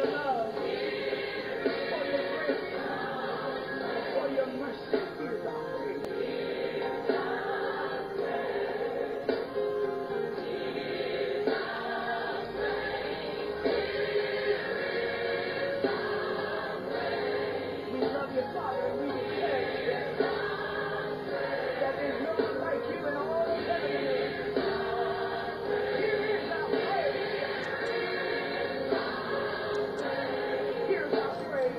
your love, for your grace, for your mercy. Here's our praise. We love you, Father, and we declare that there's no one like you in all of heaven and earth. Here is our praise. Here's our praise.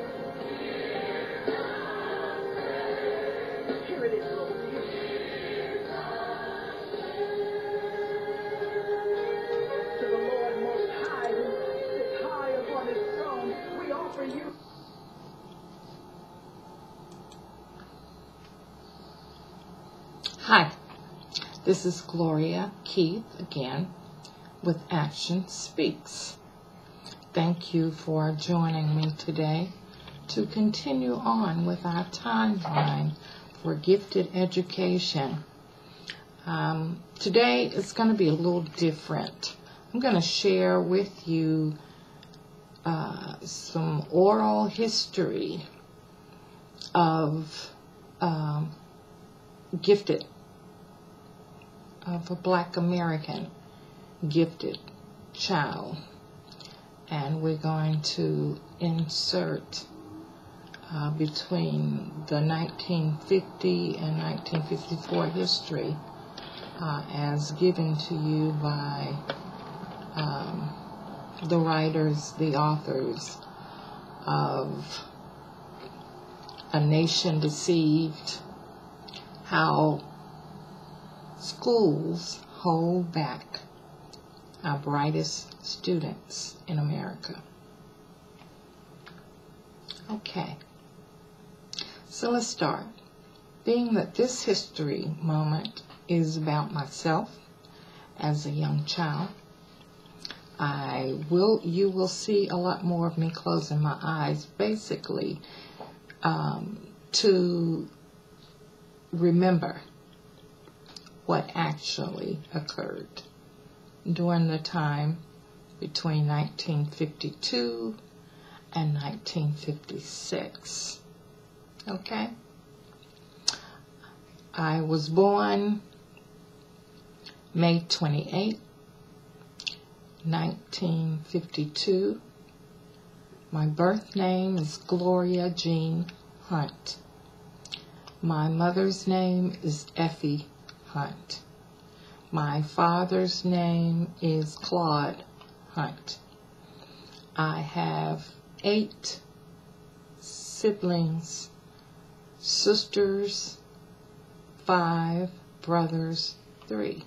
Here it is, Lord. To the Lord most high, who sits high upon his throne, we offer you. Hi, this is Gloria Keith again with Action Speaks. Thank you for joining me today to continue on with our timeline for gifted education. Today it's going to be a little different. I'm going to share with you some oral history of gifted, of a Black American gifted child. And we're going to insert between the 1950 and 1954 history as given to you by the writers, the authors of A Nation Deceived, How Schools Hold Back Our Brightest Students in America. Okay, so let's start. Being that this history moment is about myself as a young child, you will see a lot more of me closing my eyes, basically to remember what actually occurred during the time between 1952 and 1956. Okay? I was born May 28, 1952. My birth name is Gloria Jean Hunt. My mother's name is Effie Hunt. My father's name is Claude Hunt. I have 8 siblings, sisters 5, brothers 3.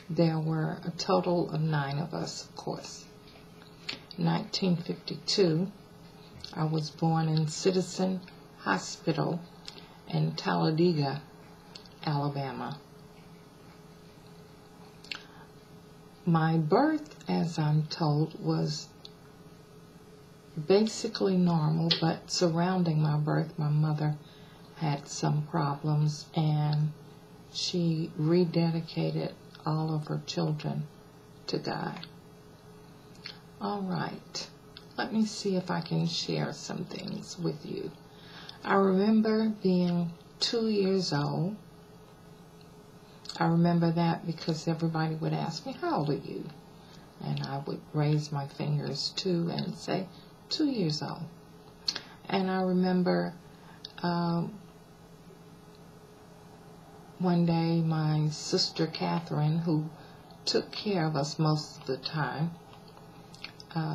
There were a total of 9 of us, of course. In 1952, I was born in Citizen Hospital in Talladega, Alabama. My birth, as I'm told, was basically normal, but surrounding my birth, my mother had some problems, and she rededicated all of her children to God. All right, let me see if I can share some things with you. I remember being 2 years old. I remember that because everybody would ask me, how old are you? And I would raise my fingers 2 and say, 2 years old. And I remember one day my sister Catherine, who took care of us most of the time,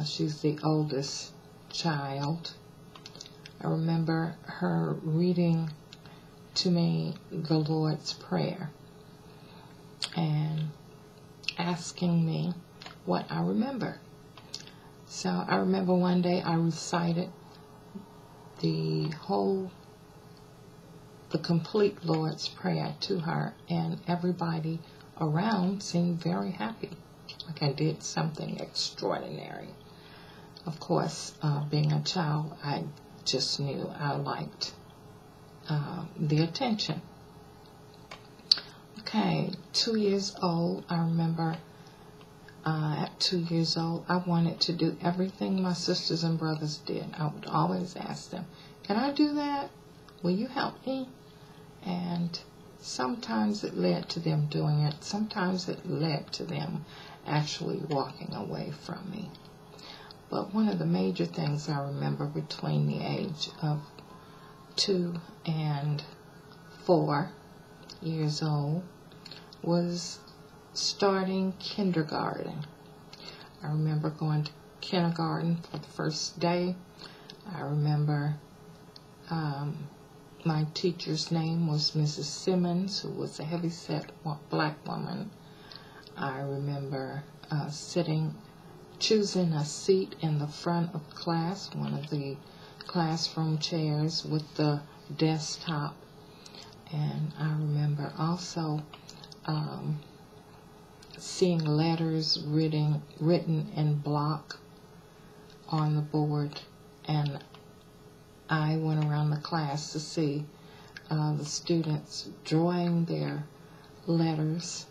she's the oldest child. I remember her reading to me the Lord's Prayer and asking me what I remember. So I remember one day I recited the complete Lord's Prayer to her, and everybody around seemed very happy, like I did something extraordinary. Of course, being a child, I just knew I liked the attention. Okay, 2 years old, I remember At 2 years old, I wanted to do everything my sisters and brothers did. I would always ask them, can I do that? Will you help me? And sometimes it led to them doing it. Sometimes it led to them actually walking away from me. But one of the major things I remember between the age of 2 and 4 years old was starting kindergarten. I remember going to kindergarten for the first day. I remember my teacher's name was Mrs. Simmons, who was a heavy-set black woman. I remember choosing a seat in the front of class, one of the classroom chairs with the desktop. And I remember also seeing letters written in block on the board, and I went around the class to see the students drawing their letters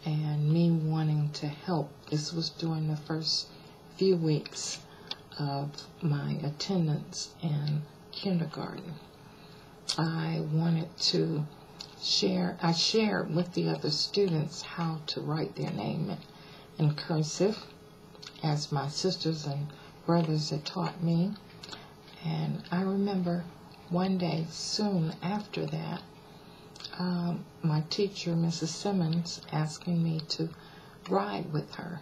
and me wanting to help. This was during the first few weeks of my attendance in kindergarten. I wanted to I shared with the other students how to write their name in cursive, as my sisters and brothers had taught me. And I remember one day soon after that, my teacher, Mrs. Simmons, asking me to ride with her.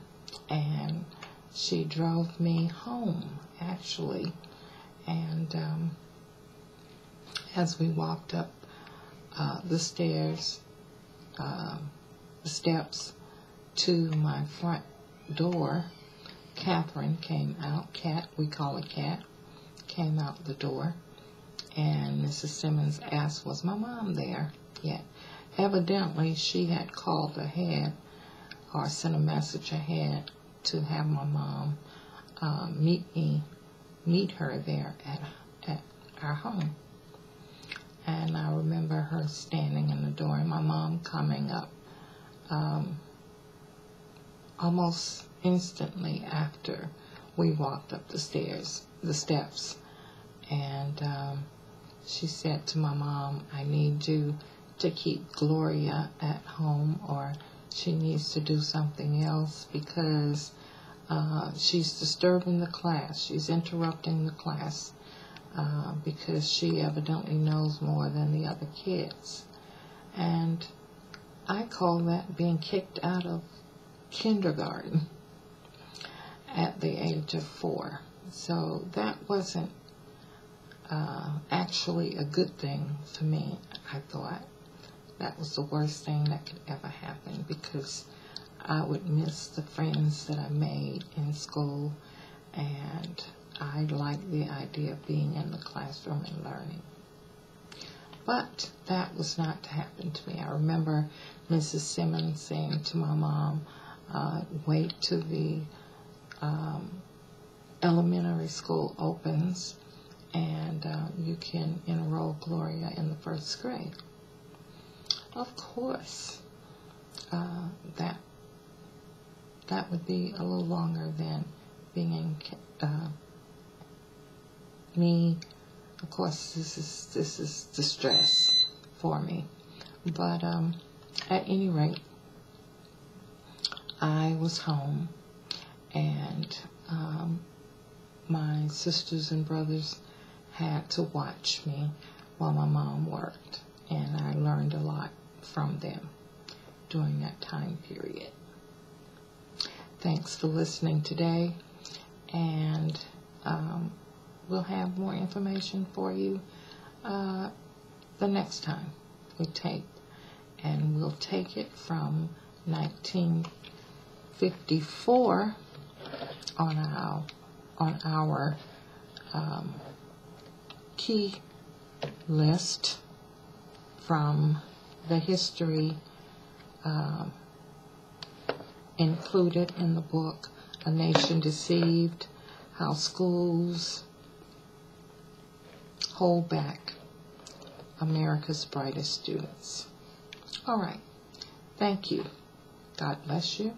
And she drove me home, actually. And as we walked up the steps to my front door, Catherine came out. Cat, we call her Cat, came out the door, and Mrs. Simmons asked, was my mom there yet? Evidently, she had called ahead or sent a message ahead to have my mom meet her there at our home. And I remember her standing in the door and my mom coming up almost instantly after we walked up the steps. And she said to my mom, I need you to keep Gloria at home, or she needs to do something else because she's disturbing the class. She's interrupting the class. Because she evidently knows more than the other kids. And I call that being kicked out of kindergarten at the age of 4. So that wasn't actually a good thing for me. I thought that was the worst thing that could ever happen, because I would miss the friends that I made in school, and I liked the idea of being in the classroom and learning. But that was not to happen to me. I remember Mrs. Simmons saying to my mom, wait till the elementary school opens and you can enroll Gloria in the first grade. Of course, that would be a little longer than being in me. Of course, this is distress for me. But at any rate, I was home, and my sisters and brothers had to watch me while my mom worked, and I learned a lot from them during that time period. Thanks for listening today, and we'll have more information for you the next time we tape, and we'll take it from 1954 on our key list from the history included in the book A Nation Deceived, How Schools Hold Back America's Brightest Students. All right. Thank you. God bless you,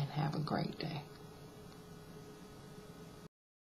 and have a great day.